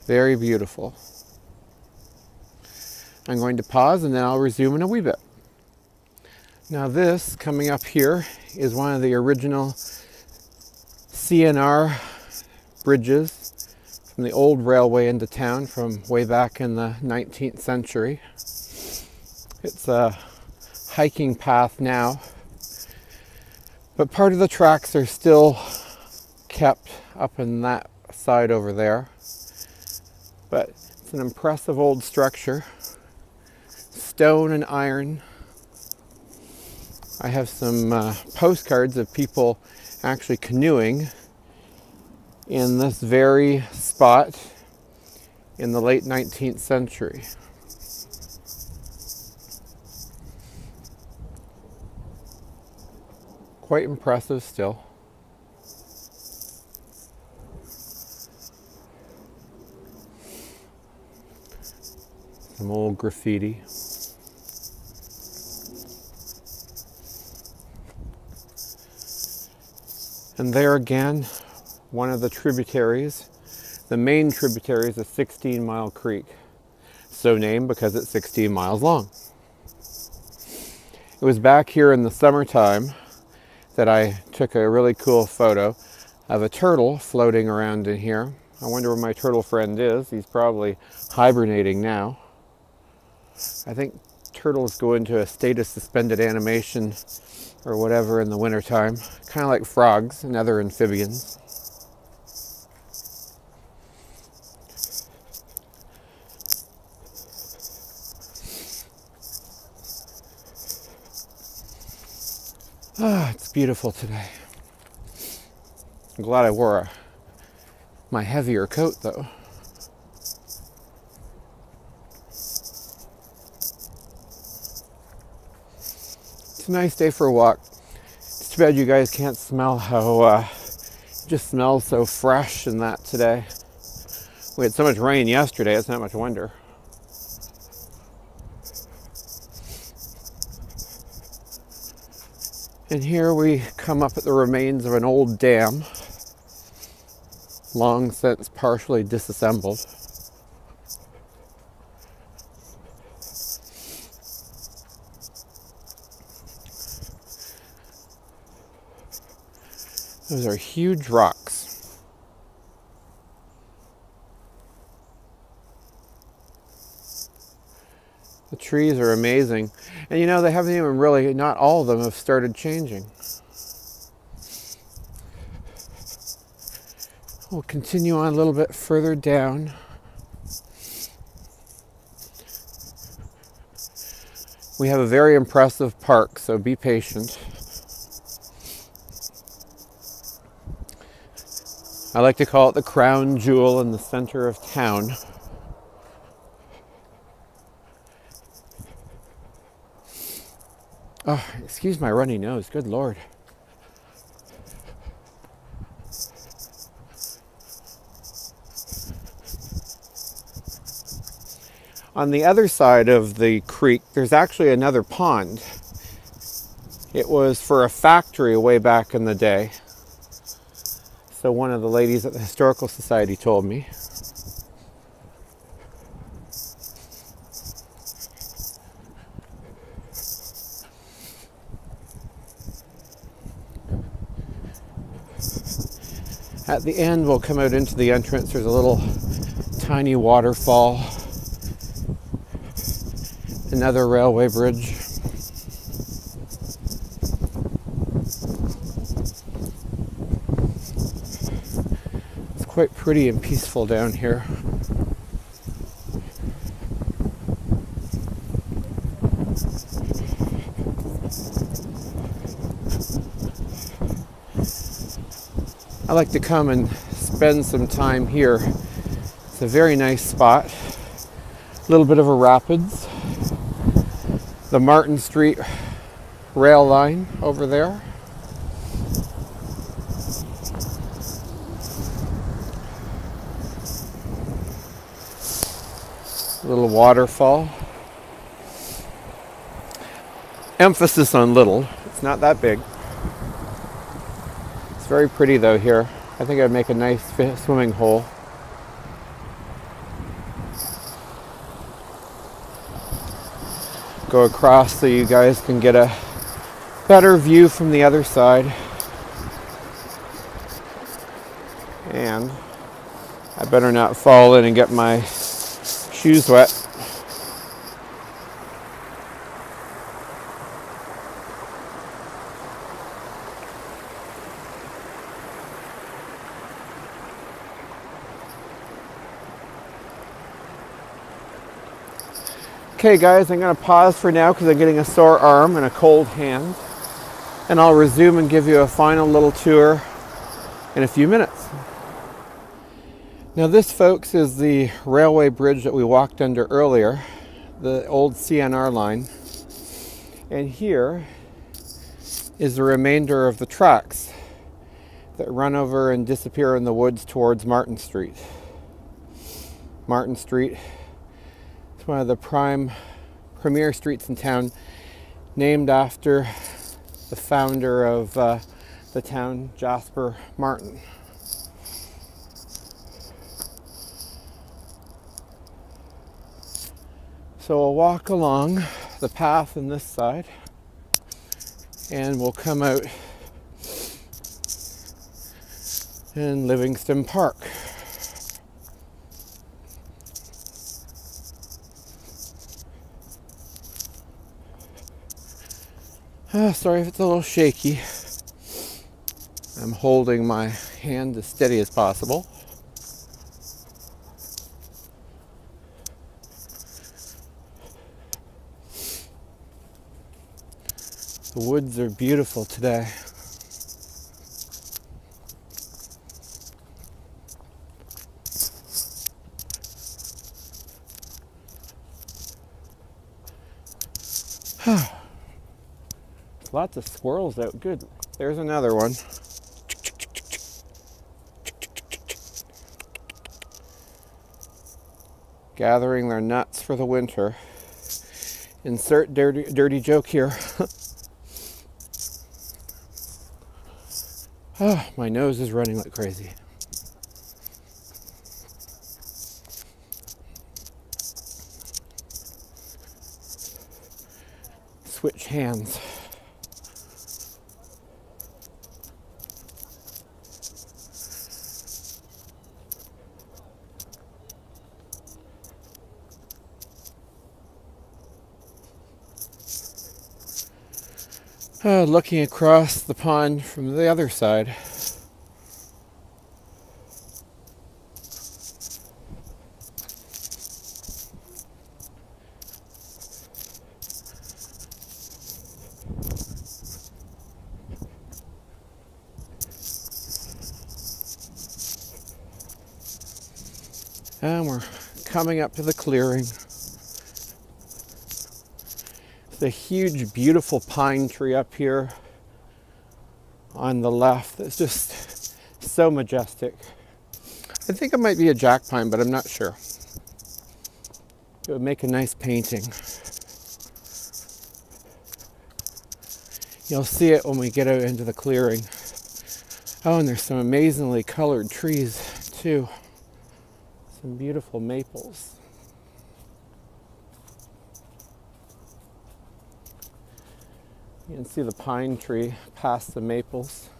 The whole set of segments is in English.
Very beautiful. I'm going to pause and then I'll resume in a wee bit. Now this, coming up here, is one of the original CNR bridges from the old railway into town from way back in the 19th century. It's a hiking path now, but part of the tracks are still kept up in that side over there. But it's an impressive old structure, stone and iron. I have some postcards of people actually canoeing in this very spot in the late 19th century. Quite impressive still. Some old graffiti. And there again, one of the tributaries, the main tributaries of 16 Mile Creek. So named because it's 16 miles long. It was back here in the summertime that I took a really cool photo of a turtle floating around in here. I wonder where my turtle friend is. He's probably hibernating now. I think turtles go into a state of suspended animation or whatever in the wintertime, kind of like frogs and other amphibians. Ah, it's beautiful today. I'm glad I wore my heavier coat though. It's a nice day for a walk. It's too bad you guys can't smell how it just smells so fresh and that today. We had so much rain yesterday, it's not much wonder. And here we come up at the remains of an old dam, long since partially disassembled. Those are huge rocks. The trees are amazing. And you know, they haven't even really, not all of them have started changing. We'll continue on a little bit further down. We have a very impressive park, so be patient. I like to call it the crown jewel in the center of town. Oh, excuse my runny nose, good Lord. On the other side of the creek, there's actually another pond. It was for a factory way back in the day. So one of the ladies at the Historical Society told me. At the end, we'll come out into the entrance. There's a little tiny waterfall. Another railway bridge. It's quite pretty and peaceful down here. I like to come and spend some time here. It's a very nice spot. A little bit of a rapids. The Martin Street rail line over there. A little waterfall. Emphasis on little. It's not that big. Very pretty though here. I think I'd make a nice swimming hole. go across so you guys can get a better view from the other side. And I better not fall in and get my shoes wet. Okay guys, I'm going to pause for now because I'm getting a sore arm and a cold hand. And I'll resume and give you a final little tour in a few minutes. Now this, folks, is the railway bridge that we walked under earlier, the old CNR line. And here is the remainder of the tracks that run over and disappear in the woods towards Martin Street. Martin Street, one of the premier streets in town, named after the founder of the town, Jasper Martin. So we'll walk along the path on this side and we'll come out in Livingston Park. Sorry if it's a little shaky. I'm holding my hand as steady as possible. The woods are beautiful today. Lots of squirrels out. Good. There's another one. Gathering their nuts for the winter. Insert dirty joke here. Oh, my nose is running like crazy. Switch hands. Looking across the pond from the other side. And we're coming up to the clearing. The huge, beautiful pine tree up here on the left. It's just so majestic. I think it might be a jack pine, but I'm not sure. It would make a nice painting. You'll see it when we get out into the clearing. Oh, and there's some amazingly colored trees too. Some beautiful maples. You can see the pine tree past the maples.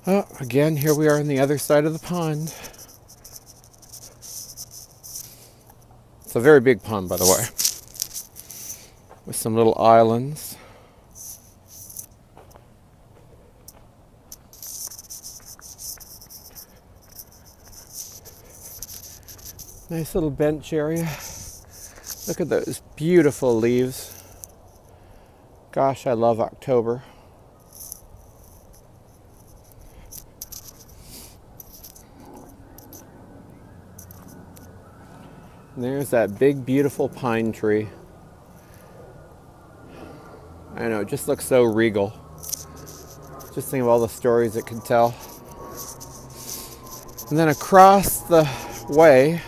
Oh, again, here we are on the other side of the pond. It's a very big pond, by the way, with some little islands. Nice little bench area. Look at those beautiful leaves. Gosh, I love October. And there's that big, beautiful pine tree. I know, it just looks so regal. Just think of all the stories it could tell. And then across the way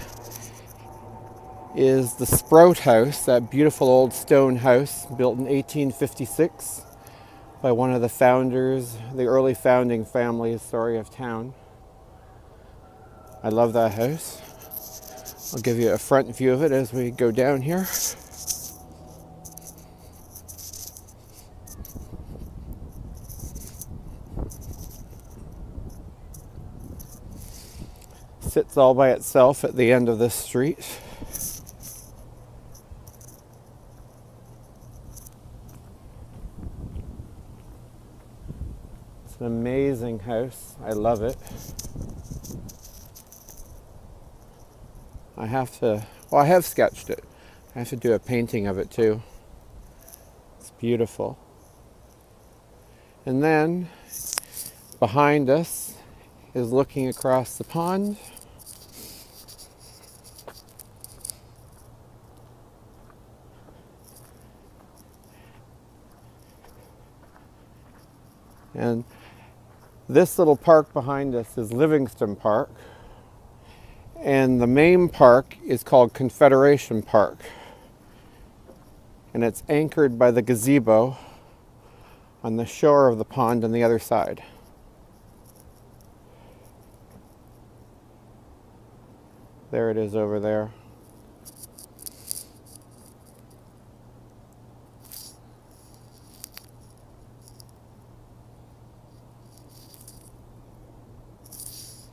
is the Sprout House, that beautiful old stone house built in 1856 by one of the founders, the early founding families, of town. I love that house. I'll give you a front view of it as we go down here. Sits all by itself at the end of this street. It's an amazing house. I love it. I have sketched it. I have to do a painting of it too. It's beautiful. And then behind us is looking across the pond. And this little park behind us is Livingston Park. And the main park is called Confederation Park. And it's anchored by the gazebo on the shore of the pond on the other side. There it is over there.